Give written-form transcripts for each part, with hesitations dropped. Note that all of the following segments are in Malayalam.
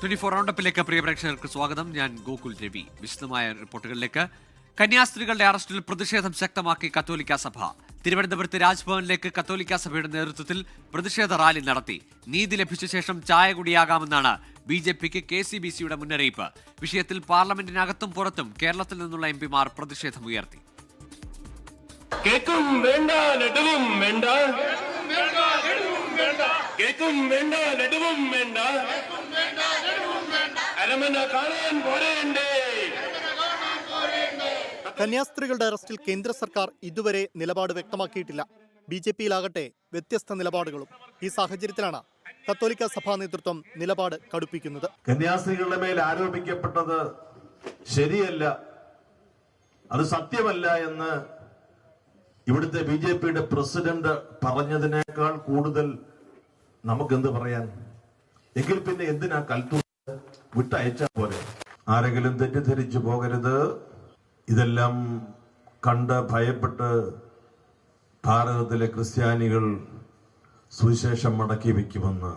24 റൗണ്ടപ്പിലേക്ക് പ്രിയ പ്രേക്ഷകർക്ക് സ്വാഗതം. ഞാൻ ഗോകുൽ രവി. വിശദമായ റിപ്പോർട്ടുകളിലേക്ക്. കന്യാസ്ത്രീകളുടെ അറസ്റ്റിൽ പ്രതിഷേധം ശക്തമാക്കി കത്തോലിക്ക സഭ. തിരുവനന്തപുരത്ത് രാജ്ഭവനിലേക്ക് കത്തോലിക്ക സഭയുടെ നേതൃത്വത്തിൽ പ്രതിഷേധ റാലി നടത്തി. നീതി ലഭിച്ച ശേഷം ചായ കുടിയാകാമെന്നാണ് BJPക്ക് KCBCയുടെ മുന്നറിയിപ്പ്. വിഷയത്തിൽ പാർലമെന്റിനകത്തും പുറത്തും കേരളത്തിൽ നിന്നുള്ള MPമാർ പ്രതിഷേധമുയർത്തി. കേക്കും വേണ്ട ലഡുവും വേണ്ട, കേക്കും വേണ്ട ലഡുവും വേണ്ട, അരമന കാണാൻ പോരേണ്ടേ. കന്യാസ്ത്രീകളുടെ അറസ്റ്റിൽ കേന്ദ്ര സർക്കാർ ഇതുവരെ നിലപാട് വ്യക്തമാക്കിയിട്ടില്ല. BJPയിലാകട്ടെ വ്യത്യസ്ത നിലപാടുകളും. ഈ സാഹചര്യത്തിലാണ് കത്തോലിക്ക സഭാ നേതൃത്വം നിലപാട് കടുപ്പിക്കുന്നത്. കന്യാസ്ത്രീകളുടെ മേൽ ആരോപിക്കപ്പെട്ടത് ശരിയല്ല, അത് സത്യമല്ല എന്ന് ഇവിടുത്തെ BJPയുടെ പ്രസിഡന്റ് പറഞ്ഞതിനേക്കാൾ കൂടുതൽ നമുക്കെന്ത് പറയാൻ? എങ്കിൽ പിന്നെ എന്തിനാ കൽത്തൂർ വിട്ടയച്ചാൽ പോലെ? ആരെങ്കിലും തെറ്റിദ്ധരിച്ചു പോകരുത്. ഇതെല്ലാം കണ്ട് ഭയപ്പെട്ട് ഭാരതത്തിലെ ക്രിസ്ത്യാനികൾ സുവിശേഷം മടക്കി വയ്ക്കുമെന്ന്.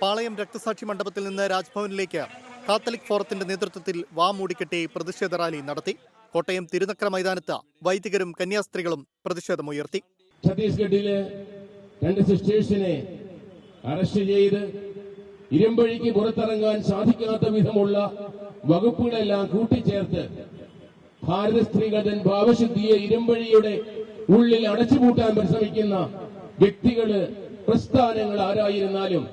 പാളയം രക്തസാക്ഷി മണ്ഡപത്തിൽ നിന്ന് രാജ്ഭവനിലേക്ക് കാത്തലിക് ഫോറത്തിന്റെ നേതൃത്വത്തിൽ വാമൂടിക്കെട്ടി പ്രതിഷേധ റാലി നടത്തി. കോട്ടയം തിരുനക്കര മൈതാനത്ത് വൈദികരും കന്യാസ്ത്രീകളും പ്രതിഷേധമുയർത്തി. ഛത്തീസ്ഗഡിലെ 2 സിസ്റ്റേഴ്സിനെ അറസ്റ്റ് ചെയ്ത് ഇരുമ്പഴിക്ക് പുറത്തിറങ്ങാൻ സാധിക്കാത്ത വിധമുള്ള വകുപ്പുകളെല്ലാം കൂട്ടിച്ചേർത്ത് ഭാരത സ്ത്രീകൾ തൻ ഭാവശുദ്ധിയെ ഇരുമ്പഴിയുടെ ഉള്ളിൽ അടച്ചുപൂട്ടാൻ പരിശ്രമിക്കുന്ന വ്യക്തികള്, പ്രസ്ഥാനങ്ങൾ ആരായിരുന്നാലും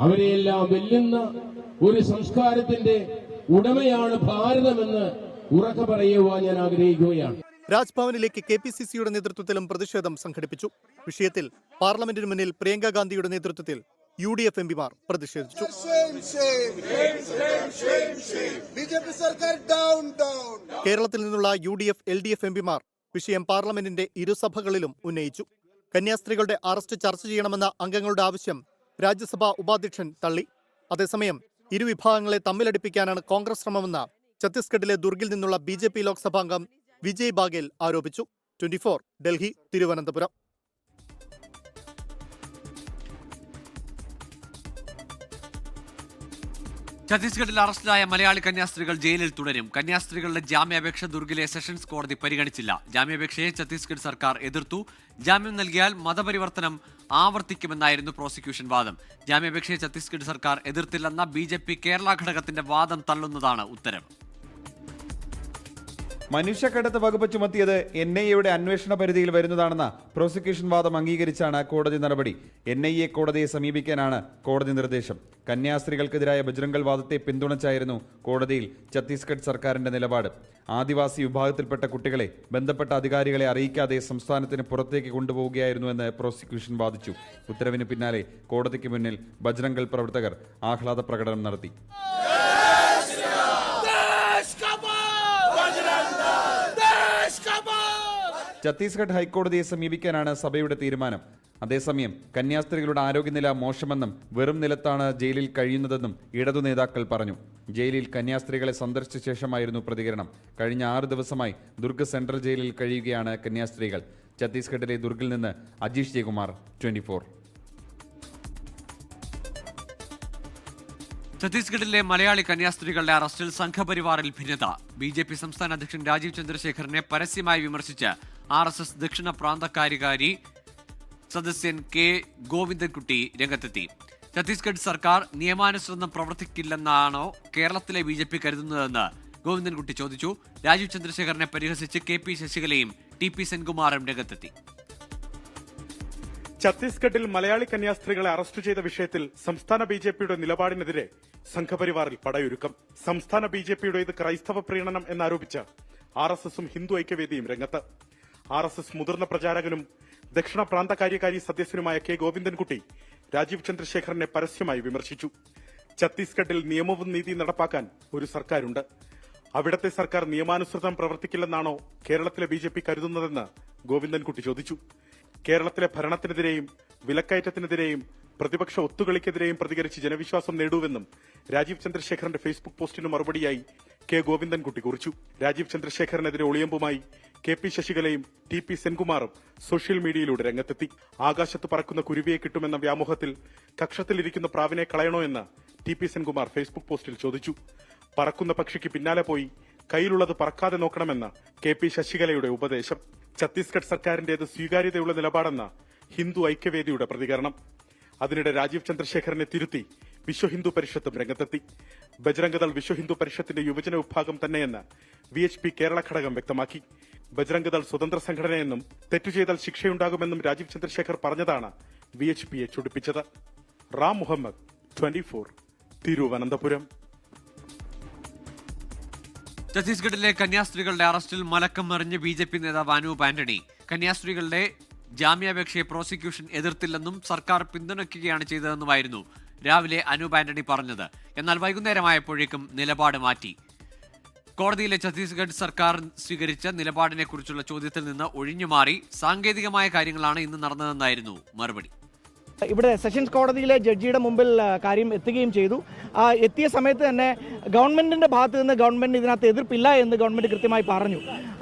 അവരെയെല്ലാം വെല്ലുന്ന ഒരു സംസ്കാരത്തിന്റെ ഉടമയാണ് ഭാരതമെന്ന് ഉറക്കെ പറയുവാൻ ഞാൻ ആഗ്രഹിക്കുകയാണ്. രാജ്ഭവനിലേക്ക് KPCCയുടെ നേതൃത്വത്തിലും പ്രതിഷേധം സംഘടിപ്പിച്ചു. വിഷയത്തിൽ പാർലമെന്റിന് മുന്നിൽ പ്രിയങ്ക ഗാന്ധിയുടെ നേതൃത്വത്തിൽ UDF MPമാർ പ്രതിഷേധിച്ചു. കേരളത്തിൽ നിന്നുള്ള UDF LDF MPമാർ വിഷയം പാർലമെന്റിന്റെ ഇരുസഭകളിലും ഉന്നയിച്ചു. കന്യാസ്ത്രീകളുടെ അറസ്റ്റ് ചർച്ച ചെയ്യണമെന്ന അംഗങ്ങളുടെ ആവശ്യം രാജ്യസഭാ ഉപാധ്യക്ഷൻ തള്ളി. അതേസമയം ഇരുവിഭാഗങ്ങളെ തമ്മിലടിപ്പിക്കാനാണ് കോൺഗ്രസ് ശ്രമമെന്ന് ഛത്തീസ്ഗഡിലെ ദുർഗിൽ നിന്നുള്ള BJP ലോക്സഭാംഗം വിജയ് ബാഗേൽ ആരോപിച്ചു. 24 ഡൽഹി, തിരുവനന്തപുരം. ഛത്തീസ്ഗഡിൽ അറസ്റ്റിലായ മലയാളി കന്യാസ്ത്രീകൾ ജയിലിൽ തുടരും. കന്യാസ്ത്രീകളുടെ ജാമ്യാപേക്ഷ ദുർഗിലെ സെഷൻസ് കോടതി പരിഗണിച്ചില്ല. ജാമ്യാപേക്ഷയെ ഛത്തീസ്ഗഡ് സർക്കാർ എതിർത്തു. ജാമ്യം നൽകിയാൽ മതപരിവർത്തനം ആവർത്തിക്കുമെന്നായിരുന്നു പ്രോസിക്യൂഷൻ വാദം. ജാമ്യാപേക്ഷയെ ഛത്തീസ്ഗഡ് സർക്കാർ എതിർത്തില്ലെന്ന BJP കേരള ഘടകത്തിന്റെ വാദം തള്ളുന്നതാണ് ഉത്തരവ്. മനുഷ്യക്കടത്ത് വകുപ്പ് ചുമത്തിയത് NIAയുടെ അന്വേഷണ പരിധിയിൽ വരുന്നതാണെന്ന പ്രോസിക്യൂഷൻ വാദം അംഗീകരിച്ചാണ് കോടതി നടപടി. NIA കോടതിയെ സമീപിക്കാനാണ് കോടതി നിർദ്ദേശം. കന്യാസ്ത്രീകൾക്കെതിരായ ബജ്രംഗൽ വാദത്തെ പിന്തുണച്ചായിരുന്നു കോടതിയിൽ ഛത്തീസ്ഗഡ് സർക്കാരിന്റെ നിലപാട്. ആദിവാസി വിഭാഗത്തിൽപ്പെട്ട കുട്ടികളെ ബന്ധപ്പെട്ട അധികാരികളെ അറിയിക്കാതെ സംസ്ഥാനത്തിന് പുറത്തേക്ക് കൊണ്ടുപോവുകയായിരുന്നുവെന്ന് പ്രോസിക്യൂഷൻ വാദിച്ചു. ഉത്തരവിന് പിന്നാലെ കോടതിക്ക് മുന്നിൽ ബജ്രംഗൽ പ്രവർത്തകർ ആഹ്ലാദ പ്രകടനം നടത്തി. ഛത്തീസ്ഗഡ് ഹൈക്കോടതിയെ സമീപിക്കാനാണ് സഭയുടെ തീരുമാനം. അതേസമയം കന്യാസ്ത്രീകളുടെ ആരോഗ്യനില മോശമെന്നും വെറും നിലത്താണ് ജയിലിൽ കഴിയുന്നതെന്നും ഇടതു നേതാക്കൾ പറഞ്ഞു. ജയിലിൽ കന്യാസ്ത്രീകളെ സന്ദർശിച്ച ശേഷമായിരുന്നു പ്രതികരണം. കഴിഞ്ഞ 6 ദിവസമായി ദുർഗ് സെൻട്രൽ ജയിലിൽ കഴിയുകയാണ് കന്യാസ്ത്രീകൾ. ഛത്തീസ്ഗഡിലെ ദുർഗിൽ നിന്ന് അജീഷ് ജയകുമാർ, 24. ഛത്തീസ്ഗഡിലെ മലയാളി കന്യാസ്ത്രീകളുടെ അറസ്റ്റിൽ സംഘപരിവാറിൽ ഭിന്നത. BJP സംസ്ഥാന അധ്യക്ഷൻ രാജീവ് ചന്ദ്രശേഖരനെ പരസ്യമായി വിമർശിച്ച് RSS ദക്ഷിണ പ്രാന്ത കാര്യകാരി സദസ്യൻ K ഗോവിന്ദൻകുട്ടി രംഗത്തെത്തി. ഛത്തീസ്ഗഡ് സർക്കാർ നിയമാനുസൃതം പ്രവർത്തിക്കില്ലെന്നാണോ കേരളത്തിലെ BJP കരുതുന്നതെന്ന് ഗോവിന്ദൻകുട്ടി ചോദിച്ചു. രാജീവ് ചന്ദ്രശേഖരനെ പരിഹസിച്ച് KP ശശികലയും TP സെൻകുമാറും രംഗത്തെത്തി. ഛത്തീസ്ഗഡിൽ മലയാളി കന്യാസ്ത്രീകളെ അറസ്റ്റ് ചെയ്ത വിഷയത്തിൽ സംസ്ഥാന BJPയുടെ നിലപാടിനെതിരെ സംഘപരിവാറിൽ പടയൊരുക്കം. സംസ്ഥാന BJPയുടെ ഇത് ക്രൈസ്തവ പ്രീണനം എന്നാരോപിച്ച് RSSും ഹിന്ദു ഐക്യവേദിയും രംഗത്ത്. RSS മുതിർന്ന പ്രചാരകനും ദക്ഷിണ പ്രാന്ത കാര്യകാരി സദസ്യനുമായ K ഗോവിന്ദൻകുട്ടി രാജീവ് ചന്ദ്രശേഖരനെ പരസ്യമായി വിമർശിച്ചു. ഛത്തീസ്ഗഡിൽ നിയമവും നീതിയും നടപ്പാക്കാൻ ഒരു സർക്കാരുണ്ട്. അവിടത്തെ സർക്കാർ നിയമാനുസൃതം പ്രവർത്തിക്കില്ലെന്നാണോ കേരളത്തിലെ BJP കരുതുന്നതെന്ന് ഗോവിന്ദൻകുട്ടി ചോദിച്ചു. കേരളത്തിലെ ഭരണത്തിനെതിരെയും വിലക്കയറ്റത്തിനെതിരെയും പ്രതിപക്ഷ ഒത്തുകളിക്കെതിരെയും പ്രതികരിച്ച് ജനവിശ്വാസം നേടുവെന്നും രാജീവ് ചന്ദ്രശേഖരന്റെ ഫേസ്ബുക്ക് പോസ്റ്റിന് മറുപടിയായി K ഗോവിന്ദൻകുട്ടി കുറിച്ചു. രാജീവ് ചന്ദ്രശേഖരനെതിരെ ഒളിയമ്പുമായി കെ പി ശശികലയും ടി പി സെൻകുമാറും സോഷ്യൽ മീഡിയയിലൂടെ രംഗത്തെത്തി. ആകാശത്ത് പറക്കുന്ന കുരുവിയെ കിട്ടുമെന്ന വ്യാമോഹത്തിൽ കക്ഷത്തിലിരിക്കുന്ന പ്രാവിനെ കളയണോ എന്ന് ടി പി സെൻകുമാർ ഫേസ്ബുക്ക് പോസ്റ്റിൽ ചോദിച്ചു. പറക്കുന്ന പക്ഷിക്ക് പിന്നാലെ പോയി കയ്യിലുള്ളത് പറക്കാതെ നോക്കണമെന്ന് കെ പി ശശികലയുടെ ഉപദേശം. ഛത്തീസ്ഗഡ് സർക്കാരിന്റേത് സ്വീകാര്യതയുള്ള നിലപാടെന്ന് ഹിന്ദു ഐക്യവേദിയുടെ പ്രതികരണം. അതിനിടെ രാജീവ് ചന്ദ്രശേഖരനെ തിരുത്തി വിശ്വ ഹിന്ദു പരിഷത്തും രംഗത്തെത്തി. ബജ്രംഗദൾ വിശ്വ ഹിന്ദു പരിഷത്തിന്റെ യുവജന വിഭാഗം തന്നെയെന്ന് VHP കേരള ഘടകം വ്യക്തമാക്കി. ബജ്രംഗദൾ സ്വതന്ത്ര സംഘടനയെന്നും തെറ്റു ചെയ്താൽ ശിക്ഷയുണ്ടാകുമെന്നും രാജീവ് ചന്ദ്രശേഖർ പറഞ്ഞതാണ് VHPയെ ചൊടിപ്പിച്ചത്. റാം മുഹമ്മദ്, 24, തിരുവനന്തപുരം. ഛത്തീസ്ഗഡിലെ കന്യാസ്ത്രീകളുടെ അറസ്റ്റിൽ മലക്കം മറിഞ്ഞ് BJP നേതാവ് അനൂപ് ആന്റണി. കന്യാസ്ത്രീകളുടെ ജാമ്യാപേക്ഷയെ പ്രോസിക്യൂഷൻ എതിർത്തില്ലെന്നും സർക്കാർ പിന്തുണയ്ക്കുകയാണ് ചെയ്തതെന്നുമായിരുന്നു രാവിലെ അനൂപ് ആന്റണി പറഞ്ഞത്. എന്നാൽ വൈകുന്നേരമായപ്പോഴേക്കും നിലപാട് മാറ്റി. കോടതിയിലെ ഛത്തീസ്ഗഡ് സർക്കാർ സ്വീകരിച്ച നിലപാടിനെക്കുറിച്ചുള്ള ചോദ്യത്തിൽ നിന്ന് ഒഴിഞ്ഞുമാറി സാങ്കേതികമായ കാര്യങ്ങളാണ് ഇന്ന് നടന്നതെന്നായിരുന്നു മറുപടി. ഇവിടെ സെഷൻസ് കോടതിയിലെ ജഡ്ജിയുടെ മുമ്പിൽ കാര്യം എത്തുകയും ചെയ്തു. എത്തിയ സമയത്ത് തന്നെ ഗവൺമെന്റിന്റെ ഭാഗത്ത് നിന്ന് ഗവൺമെന്റ് ഇതിനകത്ത് എതിർപ്പില്ല എന്ന് ഗവൺമെന്റ് കൃത്യമായി പറഞ്ഞു.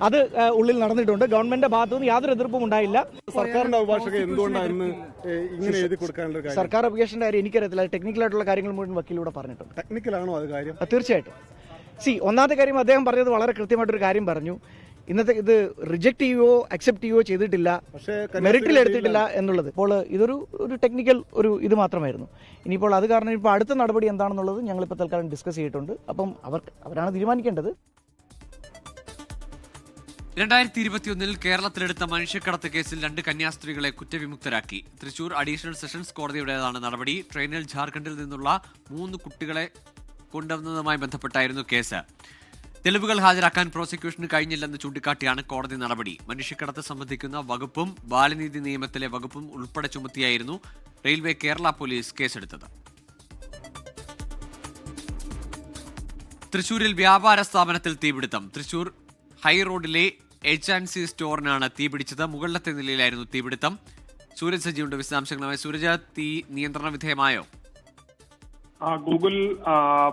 അത് ഉള്ളിൽ നടന്നിട്ടുണ്ട്. ഗവൺമെന്റിന്റെ ഭാഗത്തു നിന്ന് യാതൊരു എതിർപ്പും ഉണ്ടായില്ല. സർക്കാരിന്റെ അഭിഭാഷകൻ എന്തുകൊണ്ടാണ് ഇങ്ങനെ എഴുതി കൊടുക്കാനുള്ള സർക്കാർ അഭിഭാഷകന്റെ കാര്യം എനിക്കറിയത്തില്ല. ടെക്നിക്കലായിട്ടുള്ള കാര്യങ്ങൾ മുഴുവൻ വക്കീലൂടെ പറഞ്ഞിട്ടുണ്ട്. ടെക്നിക്കലാണോ അത് കാര്യം? തീർച്ചയായിട്ടും. ഒന്നാമത്തെ കാര്യം അദ്ദേഹം പറഞ്ഞത് വളരെ കൃത്യമായിട്ടൊരു കാര്യം പറഞ്ഞു. ഇന്നത്തെ ഇത് റിജക്ട് ചെയ്യുകയോ അക്സെപ്റ്റ് ചെയ്യുകയോ ചെയ്തിട്ടില്ല, മെറിറ്റിൽ എടുത്തിട്ടില്ല എന്നുള്ളത്. ഇപ്പോൾ ഇതൊരു ടെക്നിക്കൽ ഇത് മാത്രമായിരുന്നു. ഇനിയിപ്പോൾ അത് കാരണം ഇപ്പോൾ അടുത്ത നടപടി എന്താണെന്നുള്ളത് ഞങ്ങളിപ്പോൾ തൽക്കാലം ഡിസ്കസ് ചെയ്തിട്ടുണ്ട്. അപ്പം അവരാണ് തീരുമാനിക്കേണ്ടത്. 2021 കേരളത്തിലെടുത്ത മനുഷ്യക്കടത്ത് കേസിൽ 2 കന്യാസ്ത്രീകളെ കുറ്റവിമുക്തരാക്കി. തൃശൂർ അഡീഷണൽ സെഷൻസ് കോടതിയുടേതാണ് നടപടി. ട്രെയിനിൽ ജാർഖണ്ഡിൽ നിന്നുള്ള 3 കുട്ടികളെ കൊണ്ടുവന്നതുമായി ബന്ധപ്പെട്ടായിരുന്നു കേസ്. തെളിവുകൾ ഹാജരാക്കാൻ പ്രോസിക്യൂഷന് കഴിഞ്ഞില്ലെന്ന് ചൂണ്ടിക്കാട്ടിയാണ് കോടതി നടപടി. മനുഷ്യക്കടത്ത് സംബന്ധിക്കുന്ന വകുപ്പും ബാലനീതി നിയമത്തിലെ വകുപ്പും ഉൾപ്പെടെ ചുമത്തിയായിരുന്നു റെയിൽവേ കേരള പോലീസ് കേസെടുത്തത്. തൃശൂരിൽ വ്യാപാര സ്ഥാപനത്തിൽ തീപിടുത്തം. തൃശൂർ ഹൈറോഡിലെ H&C സ്റ്റോറിനാണ് തീപിടിച്ചത്. മുകളിലത്തെ നിലയിലായിരുന്നു തീപിടുത്തം. സൂരജ് സജിയുണ്ട് വിശദാംശങ്ങളുമായി. സൂരജ്, തീ നിയന്ത്രണ വിധേയമായോ? ഗൂഗിൾ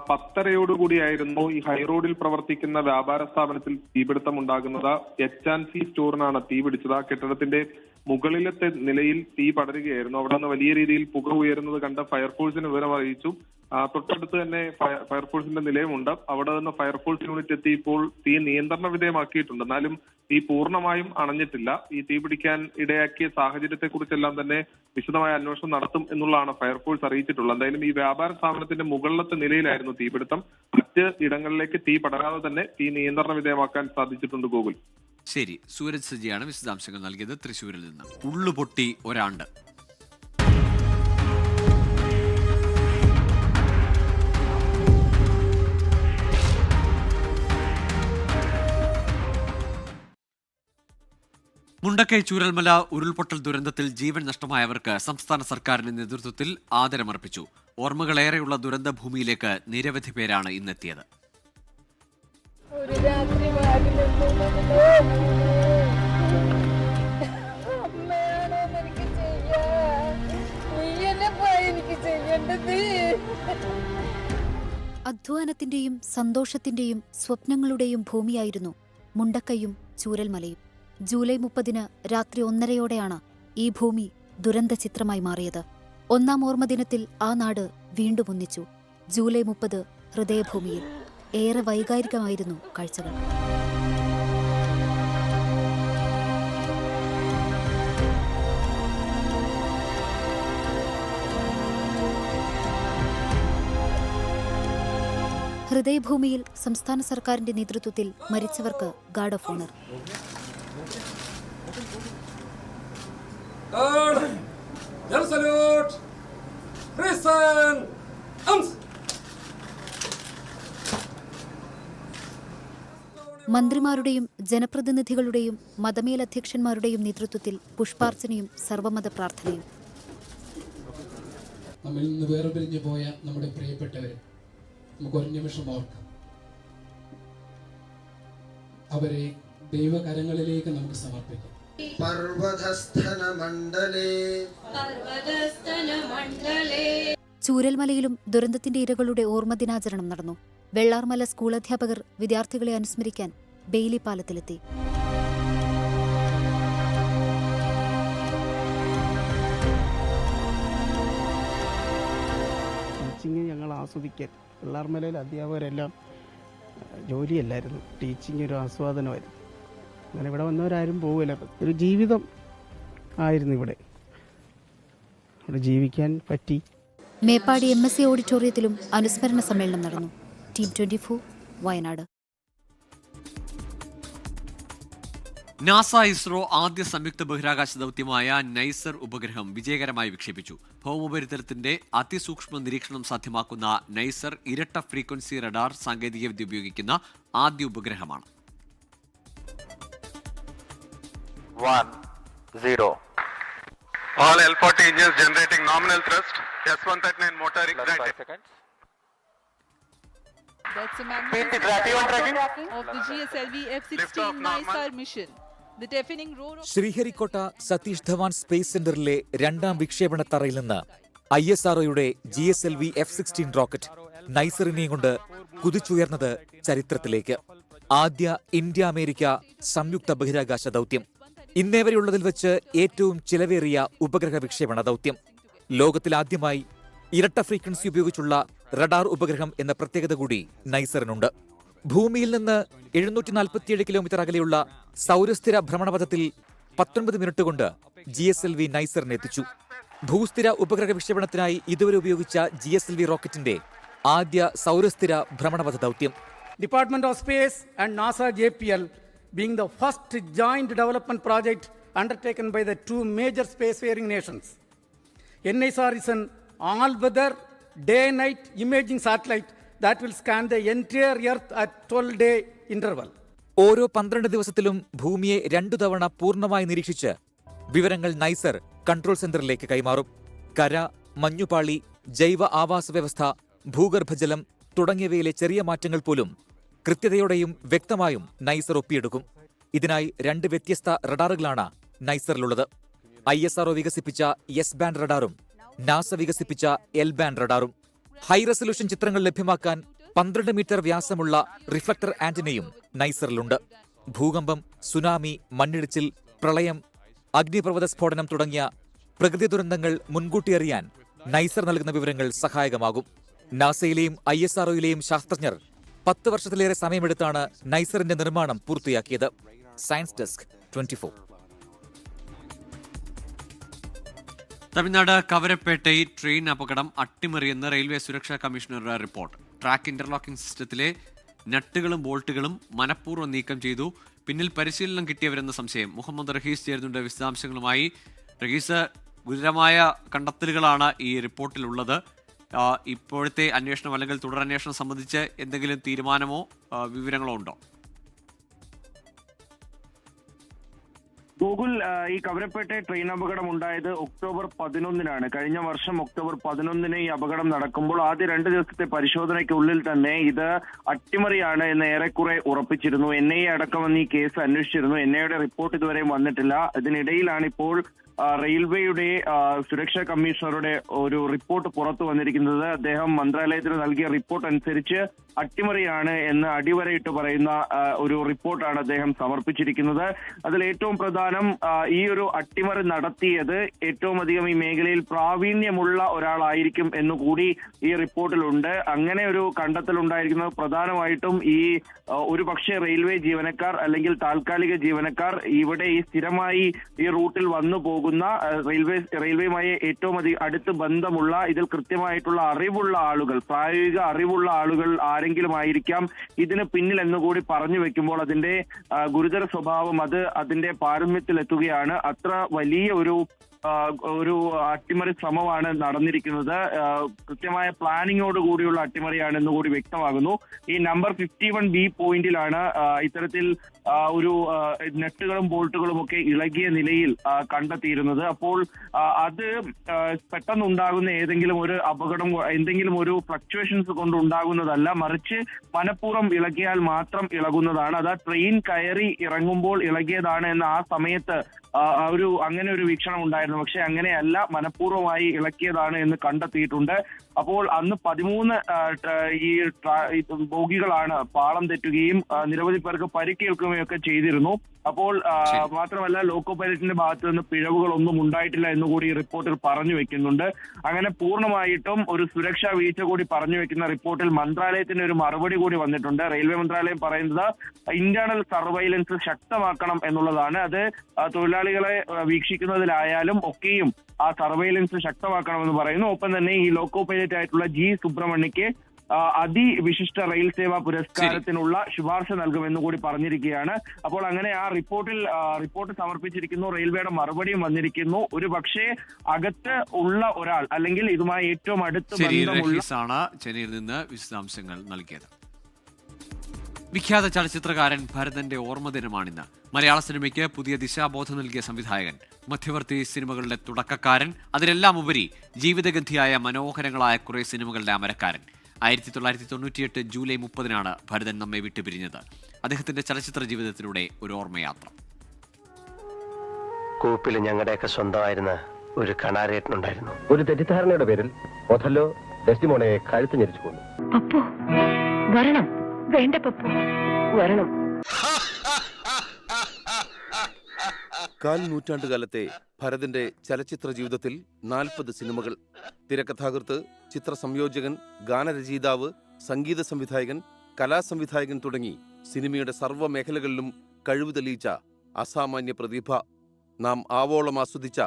10:30 ഈ ഹൈറോഡിൽ പ്രവർത്തിക്കുന്ന വ്യാപാര സ്ഥാപനത്തിൽ തീപിടുത്തം ഉണ്ടാകുന്നത്. H&C സ്റ്റോറിനാണ് തീപിടിച്ചത്. കെട്ടിടത്തിന്റെ മുകളിലത്തെ നിലയിൽ തീ പടരുകയായിരുന്നു. അവിടെ നിന്ന് വലിയ രീതിയിൽ പുക ഉയരുന്നത് കണ്ട് ഫയർഫോഴ്സിന് വിവരം അറിയിച്ചു. തൊട്ടടുത്ത് തന്നെ ഫയർഫോഴ്സിന്റെ നിലയമുണ്ട്. അവിടെ നിന്ന് ഫയർഫോഴ്സ് യൂണിറ്റ് എത്തി ഇപ്പോൾ തീ നിയന്ത്രണ വിധേയമാക്കിയിട്ടുണ്ട്. എന്നാലും തീ പൂർണ്ണമായും അണഞ്ഞിട്ടില്ല. ഈ തീ പിടിക്കാൻ ഇടയാക്കിയ സാഹചര്യത്തെക്കുറിച്ചെല്ലാം തന്നെ വിശദമായ അന്വേഷണം നടത്തും എന്നുള്ളതാണ് ഫയർഫോഴ്സ് അറിയിച്ചിട്ടുള്ളത്. എന്തായാലും ഈ വ്യാപാര സ്ഥാപനത്തിന്റെ മുകളിലത്തെ നിലയിലായിരുന്നു തീപിടുത്തം. മറ്റ് ഇടങ്ങളിലേക്ക് തീ പടരാതെ തന്നെ തീ നിയന്ത്രണ വിധേയമാക്കാൻ സാധിച്ചിട്ടുണ്ട്. ഗൂഗിൾ. ശരി, സൂരജ് സജിയാണ് വിശദാംശങ്ങൾ നൽകിയത് തൃശ്ശൂരിൽ നിന്ന്. ഉള്ളുപൊട്ടി ഒരാണ്ട്. മുണ്ടക്കൈ ചൂരൽമല ഉരുൾപൊട്ടൽ ദുരന്തത്തിൽ ജീവൻ നഷ്ടമായവർക്ക് സംസ്ഥാന സർക്കാരിന്റെ നേതൃത്വത്തിൽ ആദരമർപ്പിച്ചു. ഓർമ്മകളേറെയുള്ള ദുരന്ത ഭൂമിയിലേക്ക് നിരവധി പേരാണ് ഇന്നെത്തിയത്. അധ്വാനത്തിന്റെയും സന്തോഷത്തിന്റെയും സ്വപ്നങ്ങളുടെയും ഭൂമിയായിരുന്നു മുണ്ടക്കൈയും ചൂരൽമലയും. ജൂലൈ 30 രാത്രി 1:30 ഈ ഭൂമി ദുരന്ത ചിത്രമായി മാറിയത്. 1-ാം ഓർമ്മദിനത്തിൽ ആ നാട് വീണ്ടും ഒന്നിച്ചു. ജൂലൈ 30 ഹൃദയഭൂമിയിൽ ഏറെ വൈകാരികമായിരുന്നു കാഴ്ചകൾ. ഹൃദയഭൂമിയിൽ സംസ്ഥാന സർക്കാരിന്റെ നേതൃത്വത്തിൽ മരിച്ചവർക്ക് ഗാർഡ് ഓഫ് ഓണർ. മന്ത്രിമാരുടെയും ജനപ്രതിനിധികളുടെയും മതമേലധ്യക്ഷന്മാരുടെയും നേതൃത്വത്തിൽ പുഷ്പാർച്ചനയും സർവമത പ്രാർത്ഥനയും. നമ്മിൽ നിന്ന് വേർപിരിഞ്ഞു പോയ നമ്മുടെ പ്രിയപ്പെട്ടവരെ നമുക്ക് ഒരു നിമിഷം ഓർക്കാം. അവരെ ദൈവകരങ്ങളിലേക്ക് നമുക്ക് സമർപ്പിക്കാം. ചൂരൽമലയിലും ദുരന്തത്തിന്റെ ഇരകളുടെ ഓർമ്മ ദിനാചരണം നടന്നു. വെള്ളാർമല സ്കൂൾ അധ്യാപകർ വിദ്യാർത്ഥികളെ അനുസ്മരിക്കാൻ ബെയിലി പാലത്തിലെത്തി. ഞങ്ങൾ ആസ്വദിക്കാൻ. പിള്ളേർമലയിൽ അധ്യാപകരെല്ലാം ജോലിയല്ലായിരുന്നു, ടീച്ചിങ് ഒരു ആസ്വാദനമായിരുന്നു. അങ്ങനെ ഇവിടെ വന്നവരാരും പോവില്ല. ഒരു ജീവിതം ആയിരുന്നു ഇവിടെ ജീവിക്കാൻ പറ്റി. മേപ്പാടി MSc ഓഡിറ്റോറിയത്തിലും അനുസ്മരണ സമ്മേളനം നടന്നു. ടീം 24 വയനാട്. നാസ ഇസ്രോ ആദ്യ സംയുക്ത ബഹിരാകാശ ദൗത്യമായ നൈസർ ഉപഗ്രഹം വിജയകരമായി വിക്ഷേപിച്ചു. ഭൗമോപരിതലത്തിന്റെ അതിസൂക്ഷ്മ നിരീക്ഷണം സാധ്യമാക്കുന്ന നൈസർ ഇരട്ട ഫ്രീക്വൻസി റഡാർ സാങ്കേതികവിദ്യ ഉപയോഗിക്കുന്ന ആദ്യ ഉപഗ്രഹമാണ്. 1-0. All L40 engines generating nominal thrust. S139 motor ignited. 5 seconds. That's a magnificent tracking of the GSLV F-16 NISAR mission. The deafening roar of Sriharikota Satish Dhawan space സെന്ററിലെ രണ്ടാം വിക്ഷേപണ തറയിൽ നിന്ന് ISROയുടെ GSLV F-16 റോക്കറ്റ് നൈസറിനെയും കൊണ്ട് കുതിച്ചുയർന്നത് ചരിത്രത്തിലേക്ക്. ആദ്യ ഇന്ത്യ അമേരിക്ക സംയുക്ത ബഹിരാകാശ ദൗത്യം. ഇന്നേവരെയുള്ളതിൽ വെച്ച് ഏറ്റവും ചിലവേറിയ ഉപഗ്രഹ വിക്ഷേപണ ദൗത്യം. ലോകത്തിലാദ്യമായി ഇരട്ട ഫ്രീക്വൻസി ഉപയോഗിച്ചുള്ള റഡാർ ഉപഗ്രഹം എന്ന പ്രത്യേകത കൂടി നൈസറിനുണ്ട്. ഭൂമിയിൽ നിന്ന് 747 കിലോമീറ്റർ അകലെയുള്ള സൗരസ്ഥിര ഭ്രമണപഥത്തിൽ 19 മിനിറ്റ് കൊണ്ട് GSLV നൈസറിനെ എത്തിച്ചു. ഭൂസ്ഥിര ഉപഗ്രഹ വിക്ഷേപണത്തിനായി ഇതുവരെ ഉപയോഗിച്ച GSLV റോക്കറ്റിന്റെ ആദ്യ സൗരസ്ഥിര ഭ്രമണപഥ ദൗത്യം. Department of Space and NASA JPL being the first joint development project undertaken by the two major spacefaring nations. NISAR is an all-weather day-night imaging satellite that will scan the entire Earth at 12-day interval. ഓരോ 12 ദിവസത്തിലും ഭൂമിയെ 2 തവണ പൂർണ്ണമായി നിരീക്ഷിച്ച് വിവരങ്ങൾ നൈസർ കൺട്രോൾ സെന്ററിലേക്ക് കൈമാറും. കര, മഞ്ഞുപാളി, ജൈവ ആവാസ വ്യവസ്ഥ, ഭൂഗർഭജലം തുടങ്ങിയവയിലെ ചെറിയ മാറ്റങ്ങൾ പോലും കൃത്യതയോടെയും വ്യക്തമായും നൈസർ ഒപ്പിയെടുക്കും. ഇതിനായി 2 വ്യത്യസ്ത റഡാറുകളാണ് നൈസറിലുള്ളത്. ISRO വികസിപ്പിച്ച S-ബാൻഡ് റഡാറും നാസ വികസിപ്പിച്ച L-ബാൻഡ് റഡാറും. ഹൈ റെസൊല്യൂഷൻ ചിത്രങ്ങൾ ലഭ്യമാക്കാൻ 12 മീറ്റർ വ്യാസമുള്ള റിഫ്ലക്ടർ ആന്റിനയും നൈസറിലുണ്ട്. ഭൂകമ്പം, സുനാമി, മണ്ണിടിച്ചിൽ, പ്രളയം, അഗ്നിപർവ്വത സ്ഫോടനം തുടങ്ങിയ പ്രകൃതി ദുരന്തങ്ങൾ മുൻകൂട്ടി അറിയാൻ നൈസർ നൽകുന്ന വിവരങ്ങൾ സഹായകമാകും. നാസയിലെയും ISROയിലെയും ശാസ്ത്രജ്ഞർ 10 വർഷത്തിലേറെ സമയമെടുത്താണ് നൈസറിന്റെ നിർമ്മാണം പൂർത്തിയാക്കിയത്. Science desk 24. തമിഴ്നാട് കവരപ്പേട്ടയിൽ ട്രെയിൻ അപകടം അട്ടിമറിയെന്ന് റെയിൽവേ സുരക്ഷാ കമ്മീഷണറുടെ റിപ്പോർട്ട്. ട്രാക്ക് ഇന്റർലോക്കിംഗ് സിസ്റ്റത്തിലെ നട്ടുകളും ബോൾട്ടുകളും മനഃപൂർവ്വം നീക്കം ചെയ്തു. പിന്നിൽ പരിശീലനം കിട്ടിയവരെന്ന സംശയം. മുഹമ്മദ് റഹീസ് ചേരുന്നുണ്ട് വിശദാംശങ്ങളുമായി. റഹീസ്, ഗുരുതരമായ കണ്ടെത്തലുകളാണ് ഈ റിപ്പോർട്ടിലുള്ളത്. ഇപ്പോഴത്തെ അന്വേഷണം അല്ലെങ്കിൽ തുടരന്വേഷണം സംബന്ധിച്ച് എന്തെങ്കിലും തീരുമാനമോ വിവരങ്ങളോ ഉണ്ടോ? ഗൂഗിൾ, ഈ കവരപ്പേട്ട ട്രെയിൻ അപകടം ഉണ്ടായത് ഒക്ടോബർ 11-നാണ്. കഴിഞ്ഞ വർഷം ഒക്ടോബർ 11-ന് ഈ അപകടം നടക്കുമ്പോൾ ആദ്യ 2 ദിവസത്തെ പരിശോധനയ്ക്കുള്ളിൽ തന്നെ ഇത് അട്ടിമറിയാണ് എന്ന് ഏറെക്കുറെ ഉറപ്പിച്ചിരുന്നു. NIA അടക്കം വന്ന് ഈ കേസ് അന്വേഷിച്ചിരുന്നു. NIAയുടെ റിപ്പോർട്ട് ഇതുവരെയും വന്നിട്ടില്ല. ഇതിനിടയിലാണ് ഇപ്പോൾ റെയിൽവേയുടെ സുരക്ഷാ കമ്മീഷണറുടെ ഒരു റിപ്പോർട്ട് പുറത്തു വന്നിരിക്കുന്നത്. അദ്ദേഹം മന്ത്രാലയത്തിന് നൽകിയ റിപ്പോർട്ട് അനുസരിച്ച് അട്ടിമറിയാണ് എന്ന് അടിവരയിട്ട് പറയുന്ന ഒരു റിപ്പോർട്ടാണ് അദ്ദേഹം സമർപ്പിച്ചിരിക്കുന്നത്. അതിൽ ഏറ്റവും പ്രധാനം, ഈ ഒരു അട്ടിമറി നടത്തിയത് ഏറ്റവും അധികം ഈ മേഖലയിൽ പ്രാവീണ്യമുള്ള ഒരാളായിരിക്കും എന്നുകൂടി ഈ റിപ്പോർട്ടിലുണ്ട്. അങ്ങനെ ഒരു കണ്ടെത്തൽ ഉണ്ടായിരിക്കുന്നത് പ്രധാനമായിട്ടും ഈ ഒരു പക്ഷേ റെയിൽവേ ജീവനക്കാർ അല്ലെങ്കിൽ താൽക്കാലിക ജീവനക്കാർ ഇവിടെ ഈ സ്ഥിരമായി ഈ റൂട്ടിൽ വന്നു പോകുന്ന റെയിൽവേയുമായി ഏറ്റവും അധികം അടുത്ത് ബന്ധമുള്ള, ഇതിൽ കൃത്യമായിട്ടുള്ള അറിവുള്ള ആളുകൾ, പ്രായോഗിക അറിവുള്ള ആളുകൾ ആരെങ്കിലും ആയിരിക്കാം ഇതിന് പിന്നിൽ എന്നുകൂടി പറഞ്ഞു വെക്കുമ്പോൾ അതിന്റെ ഗുരുതര സ്വഭാവം അതിന്റെ പാരമ്യത്തിലെത്തുകയാണ്. അത്ര വലിയ ഒരു അട്ടിമറി ശ്രമമാണ് നടന്നിരിക്കുന്നത്. കൃത്യമായ പ്ലാനിങ്ങോട് കൂടിയുള്ള അട്ടിമറിയാണ് എന്നുകൂടി വ്യക്തമാകുന്നു. ഈ നമ്പർ 51B പോയിന്റിലാണ് ഇത്തരത്തിൽ ഒരു നെട്ടുകളും ബോൾട്ടുകളും ഒക്കെ ഇളകിയ നിലയിൽ കണ്ടെത്തിയിരുന്നത്. അപ്പോൾ അത് പെട്ടെന്നുണ്ടാകുന്ന ഏതെങ്കിലും ഒരു അപകടം, എന്തെങ്കിലും ഒരു ഫ്ലക്ച്വേഷൻസ് കൊണ്ട് ഉണ്ടാകുന്നതല്ല, മറിച്ച് മനഃപൂർവ്വം ഇളകിയാൽ മാത്രം ഇളകുന്നതാണ്. അത് ട്രെയിൻ കയറി ഇറങ്ങുമ്പോൾ ഇളകിയതാണ് എന്ന് ആ സമയത്ത് അങ്ങനെ ഒരു വീക്ഷണം ഉണ്ടായിരുന്നു. പക്ഷെ അങ്ങനെയല്ല, മനഃപൂർവ്വമായി ഇളക്കിയതാണ് എന്ന് കണ്ടെത്തിയിട്ടുണ്ട്. അപ്പോൾ അന്ന് 13 ഈ ബോഗികളാണ് പാളം തെറ്റുകയും നിരവധി പേർക്ക് പരിക്കേൽക്കുകയും ഒക്കെ ചെയ്തിരുന്നു. അപ്പോൾ മാത്രമല്ല ലോക്കോ പൈലറ്റിന്റെ ഭാഗത്ത് നിന്ന് പിഴവുകളൊന്നും ഉണ്ടായിട്ടില്ല എന്നുകൂടി ഈ റിപ്പോർട്ടിൽ പറഞ്ഞു വെക്കുന്നുണ്ട്. അങ്ങനെ പൂർണ്ണമായിട്ടും ഒരു സുരക്ഷാ വീഴ്ച കൂടി പറഞ്ഞു വെക്കുന്ന റിപ്പോർട്ടിൽ മന്ത്രാലയത്തിന് ഒരു മറുപടി കൂടി വന്നിട്ടുണ്ട്. റെയിൽവേ മന്ത്രാലയം പറയുന്നത് ഇന്റേണൽ സർവൈലൻസ് ശക്തമാക്കണം എന്നുള്ളതാണ്. അത് തൊഴിലാളികളെ വീക്ഷിക്കുന്നതിലായാലും ഒക്കെയും ആ സർവൈലൻസ് ശക്തമാക്കണമെന്ന് പറയുന്നു. ഒപ്പം തന്നെ ഈ ലോക്കോ പൈലറ്റ് ആയിട്ടുള്ള ജി സുബ്രഹ്മണ്യക്ക് അതിവിശിഷ്ട റെയിൽ സേവാ പുരസ്കാരത്തിനുള്ള ശുപാർശ നൽകുമെന്ന് കൂടി പറഞ്ഞിരിക്കുകയാണ്. അപ്പോൾ അങ്ങനെ ആ റിപ്പോർട്ട് സമർപ്പിച്ചിരിക്കുന്നു. റെയിൽവേയുടെ മറുപടിയും വന്നിരിക്കുന്നു. ഒരു പക്ഷേ അകത്ത് ഉള്ള ഒരാൾ അല്ലെങ്കിൽ ഇതുമായി ഏറ്റവും അടുത്ത് ചെന്നൈയിൽ നിന്ന് വിശദാംശങ്ങൾ നൽകിയത്. വിഖ്യാത ചലച്ചിത്രകാരൻ ഭരതന്റെ ഓർമ്മദിനമാണിന്ന്. മലയാള സിനിമയ്ക്ക് പുതിയ ദിശാബോധം നൽകിയ സംവിധായകൻ, മധ്യവർത്തി സിനിമകളുടെ തുടക്കക്കാരൻ, അതിലെല്ലാം ഉപരി ജീവിതഗന്ധിയായ മനോഹരങ്ങളായ കുറെ സിനിമകളുടെ അമരക്കാരൻ. 1998 ജൂലൈ 30 ഭരതൻ നമ്മെ വിട്ടുപിരിഞ്ഞത്. അദ്ദേഹത്തിന്റെ ചലച്ചിത്ര ജീവിതത്തിലൂടെ ഒരു ഓർമ്മയാത്ര. കൂപ്പിൽ ഞങ്ങളുടെയൊക്കെ സ്വന്തമായിരുന്ന ഒരു കണാരേട്ടനുണ്ടായിരുന്നു. ഒരു തെറ്റിദ്ധാരണയുടെ പേരിൽ ഒഥല്ലോ ഡെസ്റ്റിമോണയെ കഴുത്ത് ഞെരിച്ചു കൊന്നു. പപ്പു വരണം. വേണ്ട പപ്പു വരണം. കാൽ നൂറ്റാണ്ടുകാലത്തെ ഭരതന്റെ ചലച്ചിത്ര ജീവിതത്തിൽ 40 സിനിമകൾ. തിരക്കഥാകൃത്ത്, ചിത്ര സംയോജകൻ, ഗാനരചയിതാവ്, സംഗീത സംവിധായകൻ, കലാസംവിധായകൻ തുടങ്ങി സിനിമയുടെ സർവ്വ മേഖലകളിലും കഴിവ് തെളിയിച്ച അസാമാന്യ പ്രതിഭ. നാം ആവോളം ആസ്വദിച്ച,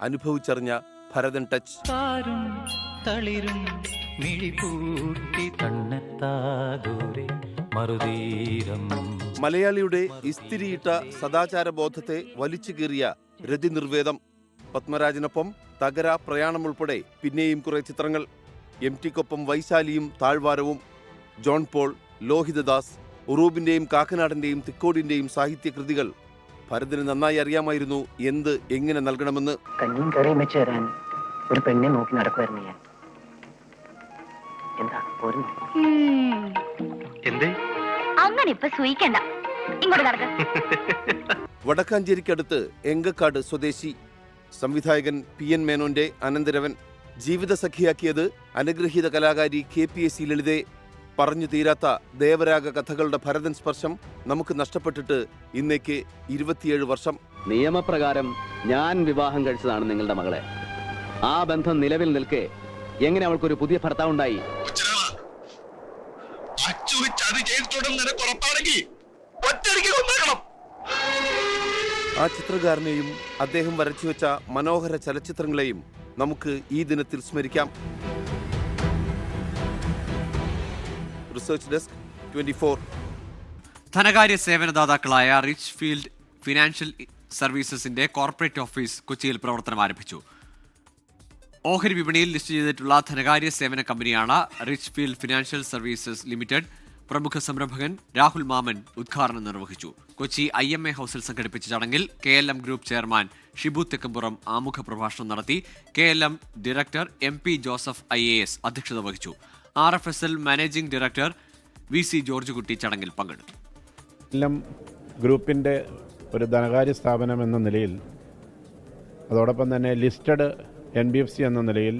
അനുഭവിച്ചറിഞ്ഞ ഭരതൻ ടച്ച്. മലയാളിയുടെ ഇസ്തിരിയിട്ട സദാചാരബോധത്തെ വലിച്ചു കീറിയ രതിനിർവേദം. പത്മരാജനൊപ്പം തകര, പ്രയാണം ഉൾപ്പെടെ പിന്നെയും കുറെ ചിത്രങ്ങൾ. MT-ക്കൊപ്പം വൈശാലിയും താഴ്വാരവും. ജോൺ പോൾ, ലോഹിതദാസ്, ഉറൂബിന്റെയും കാക്കനാടന്റെയും തിക്കോടിന്റെയും സാഹിത്യകൃതികൾ. ഭരതന് നന്നായി അറിയാമായിരുന്നു എന്ത് എങ്ങനെ നൽകണമെന്ന്. കഞ്ഞിയും കറിയും വെച്ച് തരാൻ ഒരു പെണ്ണെ നോക്കി നടക്കുമായിരുന്നു ഞാൻ. എന്താ അങ്ങനെ ഇപ്പൊ സൂയിക്കണ്ട, ഇങ്ങോട്ട് നടക്ക. വടക്കാഞ്ചേരിക്കടുത്ത് എങ്കക്കാട് സ്വദേശി. സംവിധായകൻ PN മേനോന്റെ അനന്തരവൻ. ജീവിത സഖിയാക്കിയത് അനുഗ്രഹീത കലാകാരി KPSC ലളിതയെ. പറഞ്ഞു തീരാത്ത ദേവരാഗ കഥകളുടെ ഭരതൻ സ്പർശം നമുക്ക് നഷ്ടപ്പെട്ടിട്ട് ഇന്നേക്ക് 27 വർഷം. നിയമപ്രകാരം ഞാൻ വിവാഹം കഴിച്ചതാണ് നിങ്ങളുടെ മകളെ. ആ ബന്ധം നിലവിൽ നിൽക്കെ എങ്ങനെ അവൾക്കൊരു പുതിയ ഭർത്താവുണ്ടായി? ആ ചിത്രകാരനെയും അദ്ദേഹം വരച്ചുവെച്ച മനോഹര ചലച്ചിത്രങ്ങളെയും നമുക്ക് ഈ ദിനത്തിൽ സ്മരിക്കാം. Research desk 24. ധനകാര്യ സേവനദാതാക്കളായ റിച്ച് ഫീൽഡ് ഫിനാൻഷ്യൽ സർവീസസിന്റെ കോർപ്പറേറ്റ് ഓഫീസ് കൊച്ചിയിൽ പ്രവർത്തനം ആരംഭിച്ചു. ഓഹരി വിപണിയിൽ ലിസ്റ്റ് ചെയ്തിട്ടുള്ള ധനകാര്യ സേവന കമ്പനിയാണ് rich field financial services limited. പ്രമുഖ സംരംഭകൻ രാഹുൽ മാമൻ ഉദ്ഘാടനം നിർവഹിച്ചു. കൊച്ചി IMA ഹൌസിൽ സംഘടിപ്പിച്ച ചടങ്ങിൽ KLM group chairman Shibu Thekkumpuram ആമുഖ പ്രഭാഷണം നടത്തി. KLM director MP Joseph IAS അധ്യക്ഷത വഹിച്ചു. RFSL managing director VC George കുട്ടി ചടങ്ങിൽ പങ്കെടുത്തു. KLM ഗ്രൂപ്പിൻ്റെ ഒരു ധനകാര്യ സ്ഥാപനം എന്ന നിലയിൽ, അതോടൊപ്പം തന്നെ ലിസ്റ്റഡ് NBFC എന്ന നിലയിൽ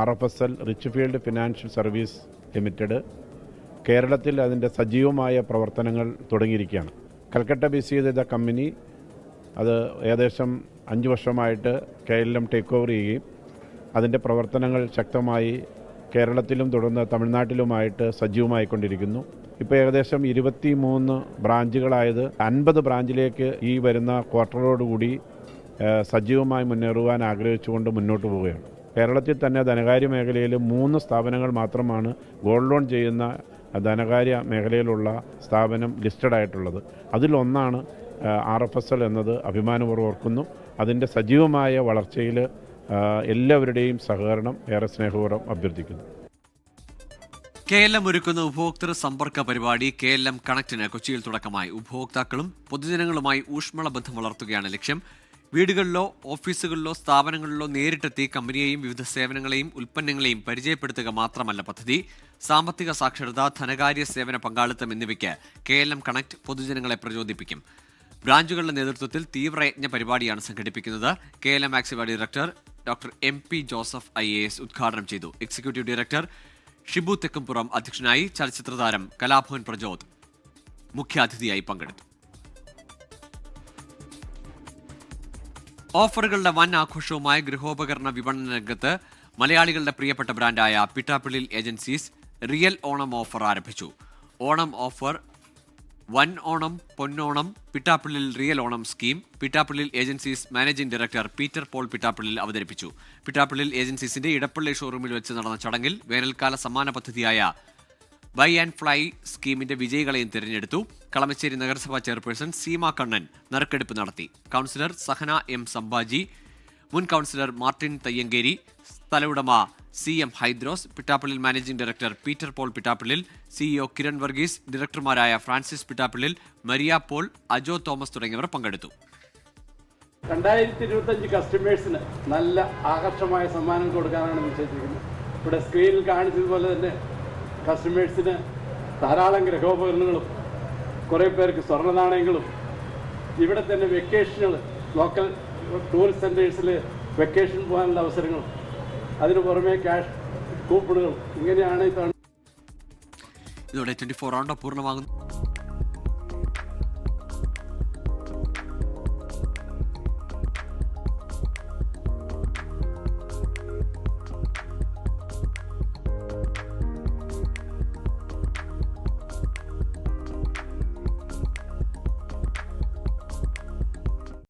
RFSL rich field financial service limited കേരളത്തിൽ അതിൻ്റെ സജീവമായ പ്രവർത്തനങ്ങൾ തുടങ്ങിയിരിക്കുകയാണ്. കൽക്കട്ട ബേസ് ചെയ്ത കമ്പനി അത് ഏകദേശം 5 വർഷമായിട്ട് KLM ടേക്ക് ഓവർ ചെയ്യുകയും അതിൻ്റെ പ്രവർത്തനങ്ങൾ ശക്തമായി കേരളത്തിലും തുടർന്ന് തമിഴ്നാട്ടിലുമായിട്ട് സജീവമായിക്കൊണ്ടിരിക്കുന്നു. ഇപ്പോൾ ഏകദേശം 23 ബ്രാഞ്ചുകളായത് 50 ബ്രാഞ്ചിലേക്ക് ഈ വരുന്ന ക്വാർട്ടറോടുകൂടി സജീവമായി മുന്നേറുവാൻ ആഗ്രഹിച്ചുകൊണ്ട് മുന്നോട്ട് പോവുകയാണ്. കേരളത്തിൽ തന്നെ ധനകാര്യ മേഖലയിൽ 3 സ്ഥാപനങ്ങൾ മാത്രമാണ് ഗോൾഡ് ലോൺ ചെയ്യുന്ന ധനകാര്യ മേഖലയിലുള്ള സ്ഥാപനം ലിസ്റ്റഡ് ആയിട്ടുള്ളത്. അതിലൊന്നാണ് RFSL എന്നത് അഭിമാനപൂർവ്വം ഓർക്കുന്നു. അതിൻ്റെ സജീവമായ വളർച്ചയിൽ എല്ലാവരുടെയും സഹകരണം ഏറെ സ്നേഹപൂർവ്വം അഭ്യർത്ഥിക്കുന്നു. KLM ഒരുക്കുന്ന ഉപഭോക്തൃ സമ്പർക്ക പരിപാടി KLM കണക്റ്റിന് കൊച്ചിയിൽ തുടക്കമായി. ഉപഭോക്താക്കളും പൊതുജനങ്ങളുമായി ഊഷ്മള ബന്ധം വളർത്തുകയാണ് ലക്ഷ്യം. വീടുകളിലോ ഓഫീസുകളിലോ സ്ഥാപനങ്ങളിലോ നേരിട്ടെത്തി കമ്പനിയെയും വിവിധ സേവനങ്ങളെയും ഉൽപ്പന്നങ്ങളെയും പരിചയപ്പെടുത്തുക മാത്രമല്ല പദ്ധതി. സാമ്പത്തിക സാക്ഷരത, ധനകാര്യ സേവന പങ്കാളിത്തം എന്നിവയ്ക്ക് KLM കണക്ട് പൊതുജനങ്ങളെ പ്രചോദിപ്പിക്കും. ബ്രാഞ്ചുകളുടെ നേതൃത്വത്തിൽ തീവ്രയജ്ഞ പരിപാടിയാണ് സംഘടിപ്പിക്കുന്നത്. KLM Axiva director doctor MP Joseph IAS ഉദ്ഘാടനം ചെയ്തു. എക്സിക്യൂട്ടീവ് ഡയറക്ടർ ഷിബു തെക്കമ്പുറം അധ്യക്ഷനായി. ചലച്ചിത്ര താരം കലാഭവൻ പ്രജോദ് മുഖ്യാതിഥിയായി പങ്കെടുത്തു. ഓഫറുകളുടെ വൻ ആഘോഷവുമായി ഗൃഹോപകരണ വിപണന രംഗത്ത് മലയാളികളുടെ പ്രിയപ്പെട്ട ബ്രാൻഡായ Pittappillil agencies real Onam offer ആരംഭിച്ചു. ഓണം ഓഫർ വൻ Onam, Ponnonam, Pittappillil real Onam scheme Pittappillil agencies managing director Peter Paul Pittappillil അവതരിപ്പിച്ചു. പിട്ടാപ്പിള്ളിൽ ഏജൻസീസിന്റെ ഇടപ്പള്ളി ഷോറൂമിൽ വെച്ച് നടന്ന ചടങ്ങിൽ വേനൽക്കാല സമ്മാന പദ്ധതിയായ ബൈ ആൻഡ് ഫ്ലൈ സ്കീമിന്റെ വിജയികളെയും തിരഞ്ഞെടുത്തു. കളമശ്ശേരി നഗരസഭാ ചെയർപേഴ്സൺ സീമ കണ്ണൻ നറുക്കെടുപ്പ് നടത്തി. കൗൺസിലർ സഹന എം സംഭാജി, മുൻ കൗൺസിലർ മാർട്ടിൻ തയ്യങ്കേരി, സ്ഥലവുടമ CM Hydros, Pittappillil managing director Peter Paul Pittappillil, CEO Kiran Varghese, ഡയറക്ടർമാരായ ഫ്രാൻസിസ് പിട്ടാപ്പിള്ളിൽ, മരിയ പോൾ, അജോ തോമസ് തുടങ്ങിയവർ പങ്കെടുത്തു. 2025 കസ്റ്റമേഴ്സിന് നല്ല ആകർഷമായ സമ്മാനം കൊടുക്കാനാണ് നിശ്ചയിച്ചിരിക്കുന്നത്. ഇവിടെ സ്ക്രീനിൽ കാണിച്ചതുപോലെ തന്നെ കസ്റ്റമേഴ്സിന് ധാരാളം ഗൃഹോപകരണങ്ങളും കുറേ പേർക്ക് സ്വർണ്ണ നാണയങ്ങളും ഇവിടെ തന്നെ വെക്കേഷനുകൾ, ലോക്കൽ ടൂറിസ്റ്റ് സെൻറ്റേഴ്സിൽ വെക്കേഷൻ പോകാനുള്ള അവസരങ്ങളും അതിനു പുറമെ ക്യാഷ് കൂപ്പണുകൾ, ഇങ്ങനെയാണ് ഇതോടെ 24 റൗണ്ട് പൂർണ്ണമാകുന്നു.